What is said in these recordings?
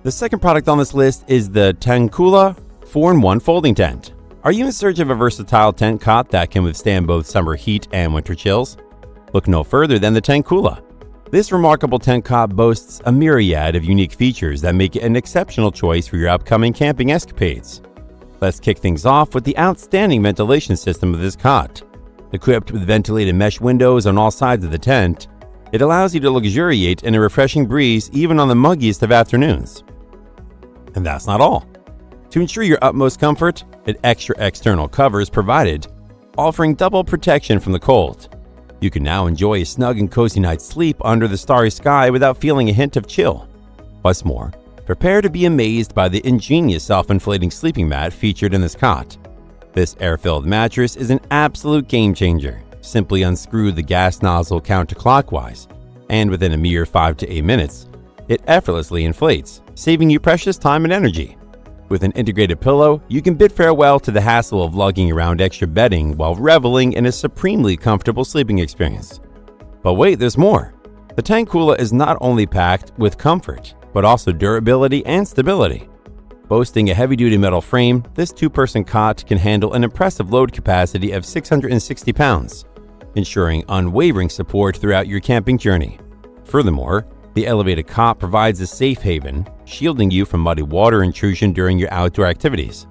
The second product on this list is the Tangkula 4-in-1 folding tent. Are you in search of a versatile tent cot that can withstand both summer heat and winter chills? Look no further than the Tangkula. This remarkable tent cot boasts a myriad of unique features that make it an exceptional choice for your upcoming camping escapades. Let's kick things off with the outstanding ventilation system of this cot. Equipped with ventilated mesh windows on all sides of the tent, it allows you to luxuriate in a refreshing breeze even on the muggiest of afternoons. And that's not all. To ensure your utmost comfort, an extra external cover is provided, offering double protection from the cold. You can now enjoy a snug and cozy night's sleep under the starry sky without feeling a hint of chill. What's more, prepare to be amazed by the ingenious self-inflating sleeping mat featured in this cot. This air-filled mattress is an absolute game changer. Simply unscrew the gas nozzle counterclockwise, and within a mere 5 to 8 minutes, it effortlessly inflates, saving you precious time and energy. With an integrated pillow, you can bid farewell to the hassle of lugging around extra bedding while reveling in a supremely comfortable sleeping experience. But wait, there's more. The Tangkula is not only packed with comfort, but also durability and stability. Boasting a heavy-duty metal frame, this two-person cot can handle an impressive load capacity of 660 pounds, ensuring unwavering support throughout your camping journey. Furthermore, the elevated cot provides a safe haven, shielding you from muddy water intrusion during your outdoor activities,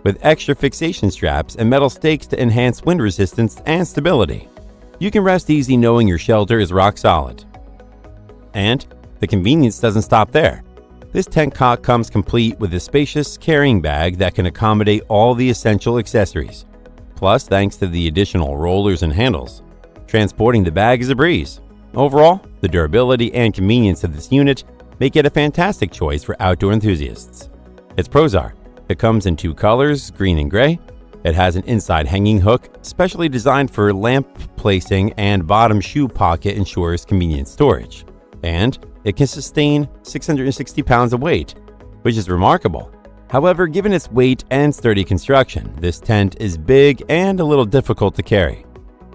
with extra fixation straps and metal stakes to enhance wind resistance and stability. You can rest easy knowing your shelter is rock solid. And the convenience doesn't stop there. This tent cot comes complete with a spacious carrying bag that can accommodate all the essential accessories. Plus, thanks to the additional rollers and handles, transporting the bag is a breeze. Overall, the durability and convenience of this unit make it a fantastic choice for outdoor enthusiasts. Its pros are: it comes in 2 colors, green and gray. It has an inside hanging hook, specially designed for lamp placing, and bottom shoe pocket ensures convenient storage. And it can sustain 660 pounds of weight, which is remarkable. However, given its weight and sturdy construction, this tent is big and a little difficult to carry.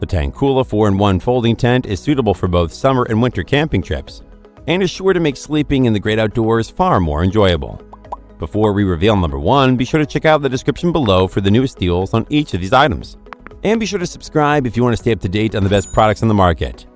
The Tangkula 4-in-1 folding tent is suitable for both summer and winter camping trips, and is sure to make sleeping in the great outdoors far more enjoyable. Before we reveal number 1, be sure to check out the description below for the newest deals on each of these items. And be sure to subscribe if you want to stay up to date on the best products on the market.